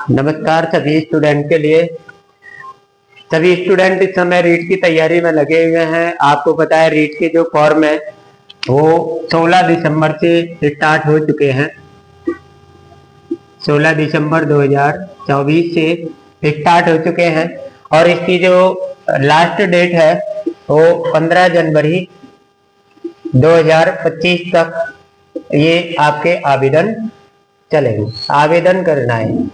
नमस्कार सभी स्टूडेंट के लिए। सभी स्टूडेंट इस समय रीट की तैयारी में लगे हुए हैं। आपको पता है रीट के जो फॉर्म है वो 16 दिसंबर से स्टार्ट हो चुके हैं। 16 दिसंबर 2024 से स्टार्ट हो चुके हैं और इसकी जो लास्ट डेट है वो 15 जनवरी 2025 तक ये आपके आवेदन चलेंगे। आवेदन करना है।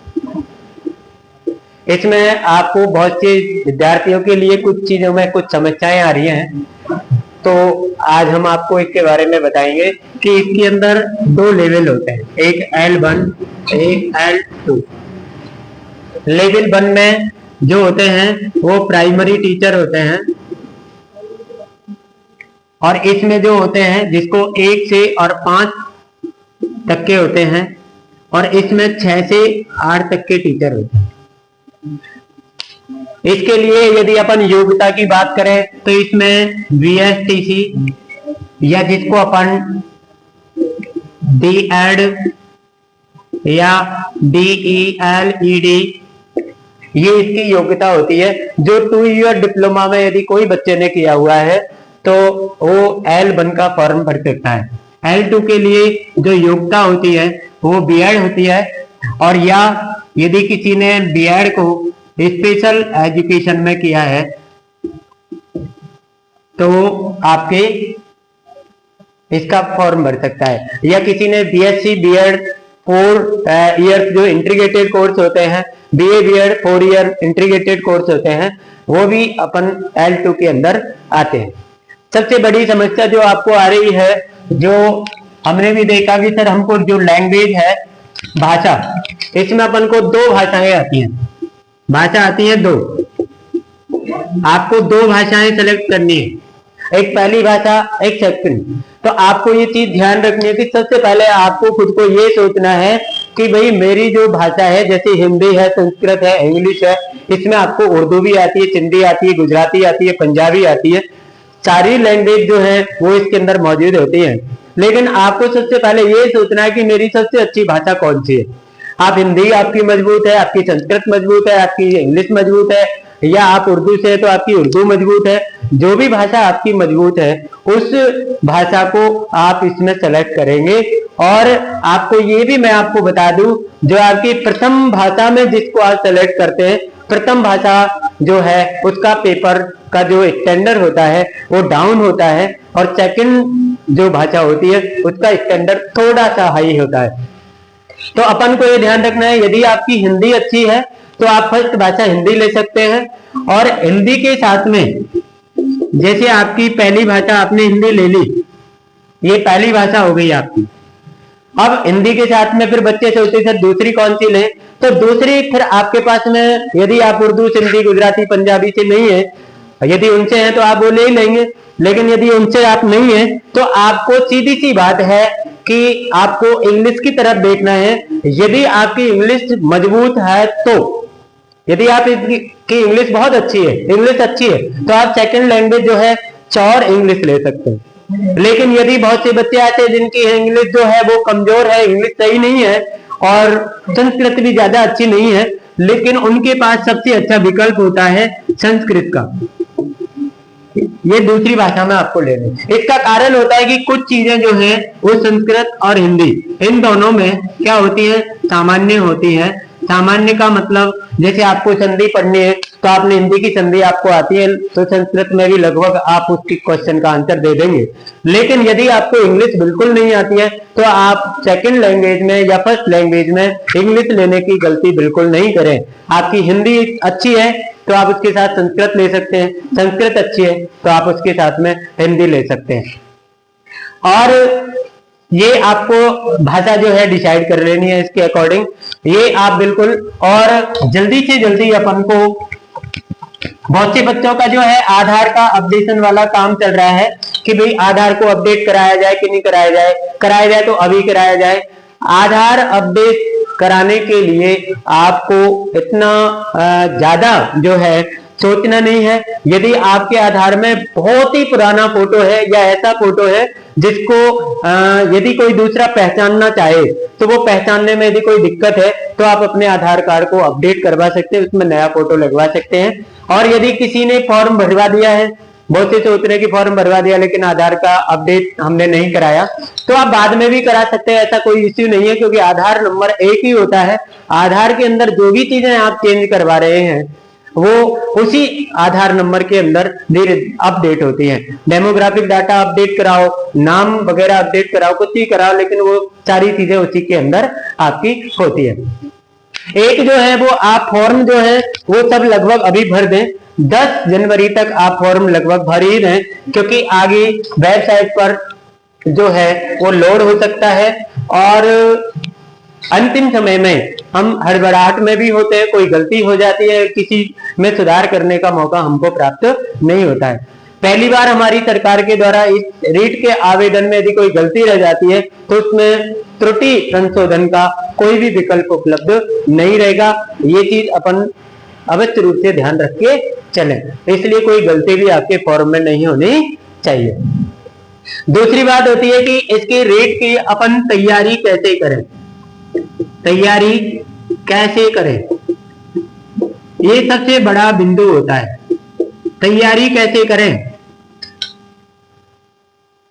इसमें आपको बहुत से विद्यार्थियों के लिए कुछ चीजों में कुछ समस्याएं आ रही हैं, तो आज हम आपको इसके बारे में बताएंगे कि इसके अंदर दो लेवल होते हैं, एक L1 एक L2। लेवल 1 में जो होते हैं वो प्राइमरी टीचर होते हैं और इसमें जो होते हैं जिसको 1 से और 5 तक के होते हैं और इसमें 6 से 8 तक के टीचर होते हैं। इसके लिए यदि अपन योग्यता की बात करें तो इसमें VSTC या जिसको अपन D.Ed या DELED ये इसकी योग्यता होती है। जो 2 ईयर डिप्लोमा में यदि कोई बच्चे ने किया हुआ है तो वो L1 का फॉर्म भर सकता है। L2 के लिए जो योग्यता होती है वो B.Ed होती है और या यदि किसी ने B.Ed को स्पेशल एजुकेशन में किया है तो आपके इसका फॉर्म भर सकता है, या किसी ने BSc B.Ed 4 ईयर्स जो इंटीग्रेटेड कोर्स होते हैं, BA B.Ed 4 year integrated course होते हैं, वो भी अपन L2 के अंदर आते हैं। सबसे बड़ी समस्या जो आपको आ रही है, जो हमने भी देखा कि सर हमको जो लैंग्वेज है भाषा, इसमें अपन को 2 भाषाएं आती हैं। भाषा आती है 2। आपको 2 भाषाएं सेलेक्ट करनी है, एक पहली भाषा एक सेकंड। तो आपको ये चीज ध्यान रखनी है कि सबसे पहले आपको खुद को ये सोचना है कि भाई मेरी जो भाषा है, जैसे हिंदी है, संस्कृत है, इंग्लिश है, इसमें आपको उर्दू भी आती है, सिंधी आती है, गुजराती आती है, पंजाबी आती है, सारी लैंग्वेज जो है वो इसके अंदर मौजूद होती है। लेकिन आपको सबसे पहले ये सोचना है कि मेरी सबसे अच्छी भाषा कौन सी है। आप हिंदी आपकी मजबूत है, आपकी संस्कृत मजबूत है, आपकी इंग्लिश मजबूत है, या आप उर्दू से तो आपकी उर्दू मजबूत है। जो भी भाषा आपकी मजबूत है उस भाषा को आप इसमें सेलेक्ट करेंगे। और आपको ये भी मैं आपको बता दूं, जो आपकी प्रथम भाषा में जिसको आप सेलेक्ट करते हैं, प्रथम भाषा जो है उसका पेपर का जो स्टैंडर्ड होता है वो डाउन होता है और सेकंड जो भाषा होती है उसका स्टैंडर्ड थोड़ा सा हाई होता है। तो अपन को ये ध्यान रखना है, यदि आपकी हिंदी अच्छी है तो आप फर्स्ट भाषा हिंदी ले सकते हैं। और हिंदी के साथ में जैसे आपकी पहली भाषा आपने हिंदी ले ली, ये पहली भाषा हो गई आपकी। अब हिंदी के साथ में फिर बच्चे सोचते थे दूसरी कौन सी लें, तो दूसरी फिर आपके पास में यदि आप उर्दू, सिंधी, गुजराती, पंजाबी से नहीं है, यदि उनसे हैं तो आप वो ले लेंगे। लेकिन यदि उनसे आप नहीं है तो आपको सीधी सी बात है कि आपको इंग्लिश की तरफ देखना है। यदि आपकी इंग्लिश मजबूत है तो, यदि आप की इंग्लिश बहुत अच्छी है, इंग्लिश अच्छी है, तो आप सेकंड लैंग्वेज जो है और इंग्लिश ले सकते हैं। लेकिन यदि बहुत से बच्चे ऐसे हैं जिनकी इंग्लिश जो है वो कमजोर है, इंग्लिश सही नहीं है और संस्कृत भी ज्यादा अच्छी नहीं है, लेकिन उनके पास सबसे अच्छा विकल्प होता है संस्कृत का। ये दूसरी भाषा में आपको लेने। इसका कारण होता है कि कुछ चीजें जो हैं वो संस्कृत और हिंदी इन दोनों में क्या होती है, सामान्य होती है। सामान्य का मतलब जैसे आपको संधि पढ़नी है तो आपने हिंदी की संधि आपको आती है तो संस्कृत में भी लगभग आप उसकी क्वेश्चन का आंसर दे देंगे। लेकिन यदि आपको इंग्लिश बिल्कुल नहीं आती है तो आप सेकंड लैंग्वेज में या फर्स्ट लैंग्वेज में इंग्लिश लेने की गलती बिल्कुल नहीं करें। आपकी हिंदी अच्छी है तो आप उसके साथ संस्कृत ले सकते हैं, संस्कृत अच्छी है तो आप उसके साथ में हिंदी ले सकते हैं। और ये आपको भाषा जो है डिसाइड कर लेनी है इसके अकॉर्डिंग, ये आप बिल्कुल। और जल्दी से जल्दी अपन को, बहुत से बच्चों का जो है आधार का अपडेशन वाला काम चल रहा है कि भाई आधार को अपडेट कराया जाए कि नहीं कराया जाए, कराया जाए तो अभी कराया जाए। आधार अपडेट कराने के लिए आपको इतना ज्यादा जो है सोचना नहीं है। यदि आपके आधार में बहुत ही पुराना फोटो है या ऐसा फोटो है जिसको यदि कोई दूसरा पहचानना चाहे तो वो पहचानने में यदि कोई दिक्कत है तो आप अपने आधार कार्ड को अपडेट करवा सकते हैं, उसमें नया फोटो लगवा सकते हैं। और यदि किसी ने फॉर्म भरवा दिया है, बहुत से सोच रहे हैं कि फॉर्म भरवा दिया लेकिन आधार का अपडेट हमने नहीं कराया, तो आप बाद में भी करा सकते हैं, ऐसा कोई इश्यू नहीं है, क्योंकि आधार नंबर एक ही होता है। आधार के अंदर जो भी चीजें आप चेंज करवा रहे हैं वो उसी आधार नंबर के अंदर अपडेट होती है। डेमोग्राफिक डाटा अपडेट कराओ, नाम वगैरह अपडेट कराओ, कुछ भी कराओ, लेकिन वो सारी चीजें उसी के अंदर आपकी होती है। एक जो है वो आप फॉर्म जो है वो सब लगभग अभी भर दें, 10 जनवरी तक आप फॉर्म लगभग भर ही दें, क्योंकि आगे वेबसाइट पर जो है वो लोड हो सकता है और अंतिम समय में हम हड़बड़ाहट में भी होते हैं, कोई गलती हो जाती है, किसी में सुधार करने का मौका हमको प्राप्त नहीं होता है। पहली बार हमारी सरकार के द्वारा इस रीट के आवेदन में यदि कोई गलती रह जाती है तो उसमें त्रुटि संशोधन का कोई भी विकल्प उपलब्ध नहीं रहेगा। ये चीज अपन अवश्य रूप से ध्यान रख के चलें, इसलिए कोई गलती भी आपके फॉर्म में नहीं होनी चाहिए। दूसरी बात होती है कि इसके रेट की अपन तैयारी कैसे करें, तैयारी कैसे करें, ये सबसे बड़ा बिंदु होता है। तैयारी कैसे करें?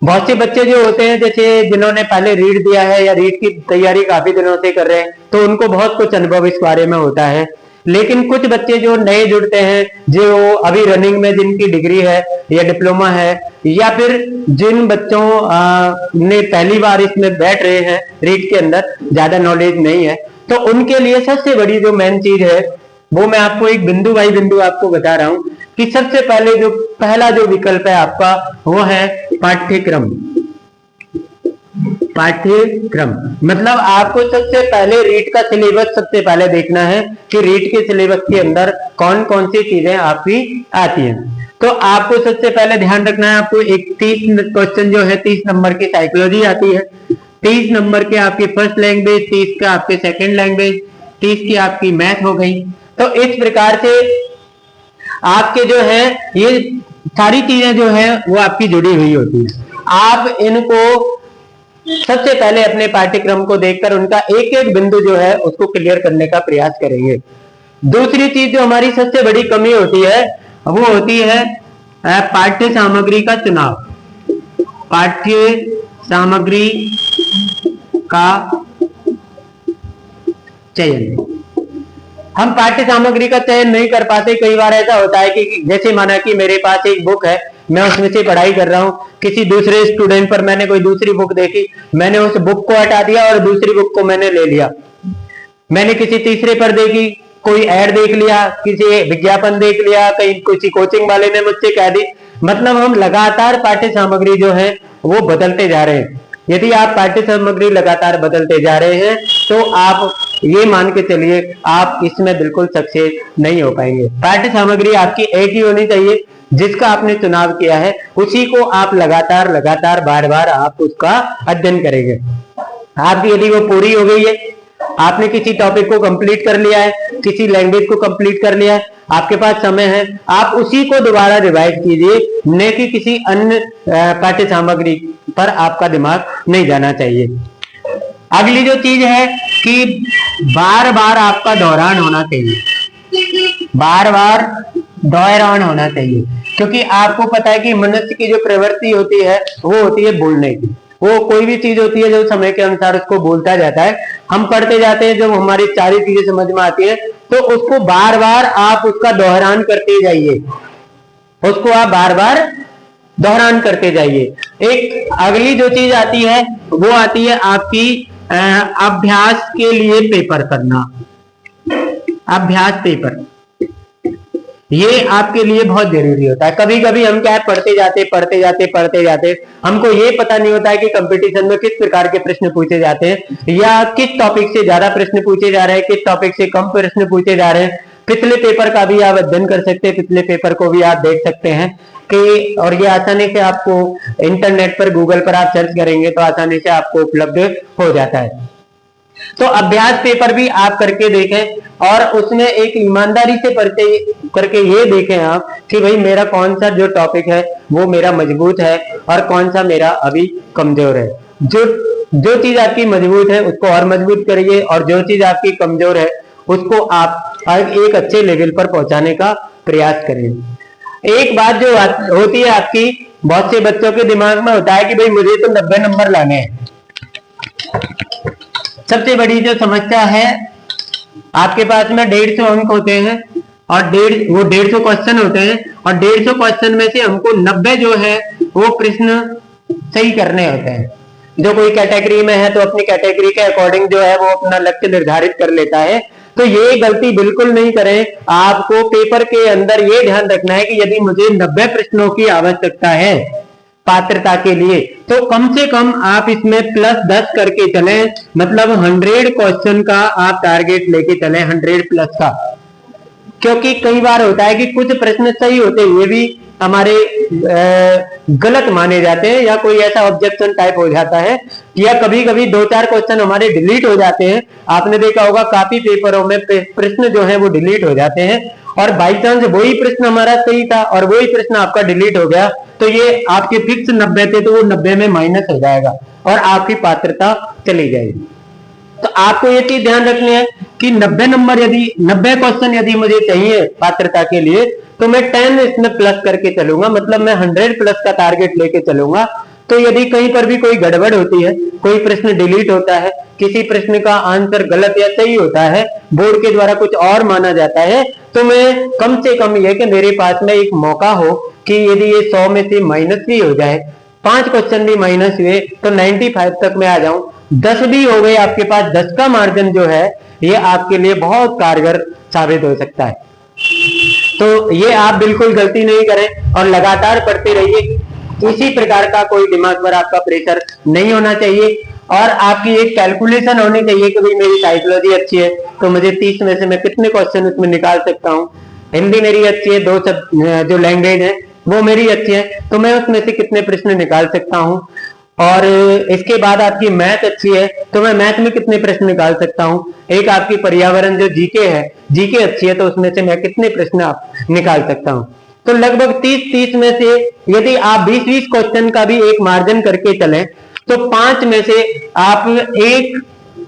बहुत से बच्चे जो होते हैं, जैसे जिन्होंने पहले रीट दिया है या रीट की तैयारी काफी दिनों से कर रहे हैं, तो उनको बहुत कुछ अनुभव इस बारे में होता है। लेकिन कुछ बच्चे जो नए जुड़ते हैं, जो अभी रनिंग में जिनकी डिग्री है या डिप्लोमा है, या फिर जिन बच्चों ने पहली बार इसमें बैठ रहे हैं, रीट के अंदर ज्यादा नॉलेज नहीं है, तो उनके लिए सबसे बड़ी जो मेन चीज है वो मैं आपको एक बिंदु बाई बिंदु आपको बता रहा हूं कि सबसे पहले जो पहला जो विकल्प है आपका वो है पाठ्यक्रम। पाठ्यक्रम मतलब आपको सबसे पहले रीट का सिलेबस सबसे पहले देखना है कि रीट के सिलेबस के अंदर कौन कौन सी चीजें आपकी आती हैं। तो आपको सबसे पहले ध्यान रखना है, आपको एक 30 क्वेश्चन जो है 30 नंबर की साइकोलॉजी आती है, 30 नंबर के आपकी फर्स्ट लैंग्वेज, 30 का आपके सेकंड लैंग्वेज, 30 की आपकी मैथ हो गई। तो इस प्रकार से आपके जो है ये सारी चीजें जो है वो आपकी जुड़ी हुई होती है। आप इनको सबसे पहले अपने पाठ्यक्रम को देखकर उनका एक एक बिंदु जो है उसको क्लियर करने का प्रयास करेंगे। दूसरी चीज जो हमारी सबसे बड़ी कमी होती है वो होती है पाठ्य सामग्री का चुनाव। पाठ्य सामग्री का चयन, हम पाठ्य सामग्री का चयन नहीं कर पाते। कई बार ऐसा होता है कि जैसे माना कि मेरे पास एक बुक है, मैं उसमें से पढ़ाई कर रहा हूं, किसी दूसरे स्टूडेंट पर मैंने कोई दूसरी बुक देखी, मैंने उस बुक को हटा दिया और दूसरी बुक को मैंने ले लिया। मैंने किसी तीसरे पर देखी, कोई ऐड देख लिया, किसी विज्ञापन देख लिया, कहीं किसी कोचिंग वाले ने मुझसे कह दी। मतलब हम लगातार पाठ्य सामग्री जो है वो बदलते जा रहे हैं। यदि आप पाठ्य सामग्री लगातार बदलते जा रहे हैं तो आप ये मान के चलिए आप इसमें बिल्कुल सक्सेस नहीं हो पाएंगे। पाठ्य सामग्री आपकी एक ही होनी चाहिए, जिसका आपने चुनाव किया है उसी को आप लगातार लगातार बार बार आप उसका अध्ययन करेंगे। आपकी यदि वो पूरी हो गई है, आपने किसी टॉपिक को कंप्लीट कर लिया है, किसी लैंग्वेज को कंप्लीट कर लिया है, आपके पास समय है, आप उसी को दोबारा रिवाइज कीजिए, न कि किसी अन्य पाठ्य सामग्री पर आपका दिमाग नहीं जाना चाहिए। अगली जो चीज है कि बार बार आपका दोहरान होना चाहिए। बार बार दोहरान होना चाहिए, क्योंकि आपको पता है कि मनुष्य की जो प्रवृत्ति होती है वो होती है बोलने की। वो कोई भी चीज होती है जो समय के अनुसार उसको बोलता जाता है। हम पढ़ते जाते हैं, जब हमारी सारी चीजें समझ में आती है तो उसको बार बार आप उसका दोहरान करते जाइए, उसको आप बार बार दोहरान करते जाइए। एक अगली जो चीज आती है वो आती है आपकी अभ्यास के लिए पेपर करना। अभ्यास पेपर ये आपके लिए बहुत जरूरी होता है। कभी कभी हम क्या है पढ़ते जाते हमको ये पता नहीं होता है कि कंपटीशन में किस प्रकार के प्रश्न पूछे जाते हैं, या किस टॉपिक से ज्यादा प्रश्न पूछे जा रहे हैं, किस टॉपिक से कम प्रश्न पूछे जा रहे हैं। पिछले पेपर का भी आप अध्ययन कर सकते हैं, पिछले पेपर को भी आप देख सकते हैं कि, और ये आसानी से आपको इंटरनेट पर गूगल पर आप सर्च करेंगे तो आसानी से आपको उपलब्ध हो जाता है। तो अभ्यास पेपर भी आप करके देखें और उसमें एक ईमानदारी से करके ये देखें आप कि भाई मेरा कौन सा जो टॉपिक है वो मेरा मजबूत है और कौन सा मेरा अभी कमजोर है। जो चीज आपकी मजबूत है उसको और मजबूत करिए, और जो चीज आपकी कमजोर है उसको आप एक अच्छे लेवल पर पहुंचाने का प्रयास करें। एक बात जो होती है आपकी, बहुत से बच्चों के दिमाग में होता है कि भाई मुझे तो 90 नंबर लाने हैं। सबसे बड़ी जो समस्या है, आपके पास में 150 अंक होते हैं और 150 क्वेश्चन होते हैं, और 150 क्वेश्चन में से हमको 90 जो है वो प्रश्न सही करने होते हैं। जो कोई कैटेगरी में है तो अपनी कैटेगरी के अकॉर्डिंग जो है वो अपना लक्ष्य निर्धारित कर लेता है। तो ये गलती बिल्कुल नहीं करें। आपको पेपर के अंदर ये ध्यान रखना है कि यदि मुझे 90 प्रश्नों की आवश्यकता है पात्रता के लिए, तो कम से कम आप इसमें +10 करके चलें, मतलब 100 क्वेश्चन का आप टारगेट लेके चलें, 100 प्लस का। क्योंकि कई बार होता है कि कुछ प्रश्न सही होते हुए भी हमारे गलत माने जाते हैं, या कोई ऐसा ऑब्जेक्शन टाइप हो जाता है, या कभी कभी 2-4 क्वेश्चन हमारे डिलीट हो जाते हैं। आपने देखा होगा काफी पेपरों में प्रश्न जो है वो डिलीट हो जाते हैं, और बाई चांस वही प्रश्न हमारा सही था और वही प्रश्न आपका डिलीट हो गया, तो ये आपके फिक्स 90 थे तो वो 90 में माइनस हो जाएगा और आपकी पात्रता चली जाएगी। तो आपको ये चीज ध्यान रखनी है कि 90 नंबर, यदि 90 क्वेश्चन यदि मुझे चाहिए पात्रता के लिए, तो मैं 10 इसमें प्लस करके चलूंगा, मतलब मैं 100 प्लस का टारगेट लेके चलूंगा। तो यदि कहीं पर भी कोई गड़बड़ होती है, कोई प्रश्न डिलीट होता है, किसी प्रश्न का आंसर गलत या सही होता है, बोर्ड के द्वारा कुछ और माना जाता है, तो मैं कम से कम ये कि मेरे पास में एक मौका हो कि यदि ये 100 में से माइनस भी हो जाए, 5 क्वेश्चन भी माइनस हुए, तो 95 तक मैं आ जाऊं। 10 भी हो गए आपके पास, 10 का मार्जिन जो है ये आपके लिए बहुत कारगर साबित हो सकता है। तो ये आप बिल्कुल गलती नहीं करें और लगातार पढ़ते रहिए। इसी प्रकार का कोई दिमाग पर आपका प्रेशर नहीं होना चाहिए, और आपकी एक कैलकुलेशन होनी चाहिए कि भाई मेरी साइकोलॉजी अच्छी है तो मुझे 30 में से मैं कितने क्वेश्चन उसमें निकाल सकता हूँ। हिंदी मेरी अच्छी है, जो लैंग्वेज है वो मेरी अच्छी है, तो मैं उसमें से कितने प्रश्न निकाल सकता हूँ। और इसके बाद आपकी मैथ अच्छी है तो मैं मैथ में कितने प्रश्न निकाल सकता हूँ। एक आपकी पर्यावरण जो जीके है, जीके अच्छी है तो उसमें से मैं कितने प्रश्न आप निकाल सकता हूँ। तो लगभग 30 में से यदि आप 20 क्वेश्चन का भी एक मार्जिन करके चलें, तो 5 में से आप एक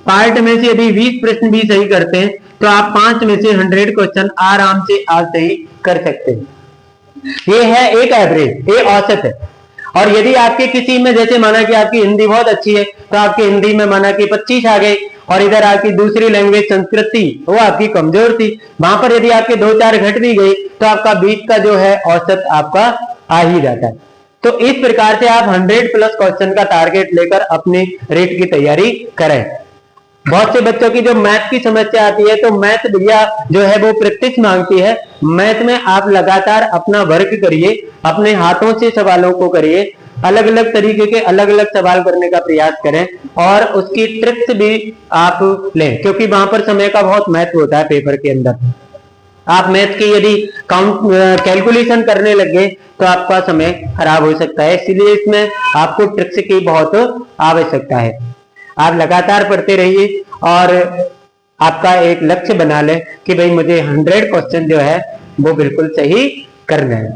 पार्ट में से यदि 20 प्रश्न भी सही करते हैं, तो आप 5 में से 100 क्वेश्चन आराम से आज सही कर सकते हैं। ये है एक एवरेज, ये औसत है। और यदि आपके किसी में, जैसे माना कि आपकी हिंदी बहुत अच्छी है, तो आपकी हिंदी में माना कि 25 आ गए, और इधर आपकी दूसरी लैंग्वेज संस्कृत थी, वो आपकी कमजोर थी, वहां पर यदि आपके 2-4 घट भी गई, तो आपका 20 का जो है औसत आपका आ ही जाता है। तो इस प्रकार से आप 100 प्लस क्वेश्चन का टारगेट लेकर अपने रेट की तैयारी करें। बहुत से बच्चों की जो मैथ की समस्या आती है, तो मैथ भैया जो है वो प्रैक्टिस मांगती है। मैथ में आप लगातार अपना वर्क करिए, अपने हाथों से सवालों को करिए, अलग अलग तरीके के अलग अलग सवाल करने का प्रयास करें, और उसकी ट्रिक्स भी आप लें, क्योंकि वहां पर समय का बहुत महत्व होता है पेपर के अंदर। आप मैथ की यदि कैलकुलेशन करने लगे तो आपका समय खराब हो सकता है, इसलिए इसमें आपको ट्रिक्स की बहुत आवश्यकता है। आप लगातार पढ़ते रहिए और आपका एक लक्ष्य बना लें कि भाई मुझे 100 क्वेश्चन जो है वो बिल्कुल सही करना है।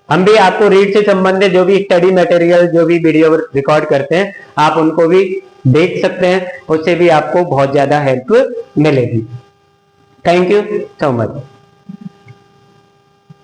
हम भी आपको रीड से संबंधित जो भी स्टडी मटेरियल, जो भी वीडियो रिकॉर्ड करते हैं, आप उनको भी देख सकते हैं, उससे भी आपको बहुत ज्यादा हेल्प मिलेगी। Thank you so much.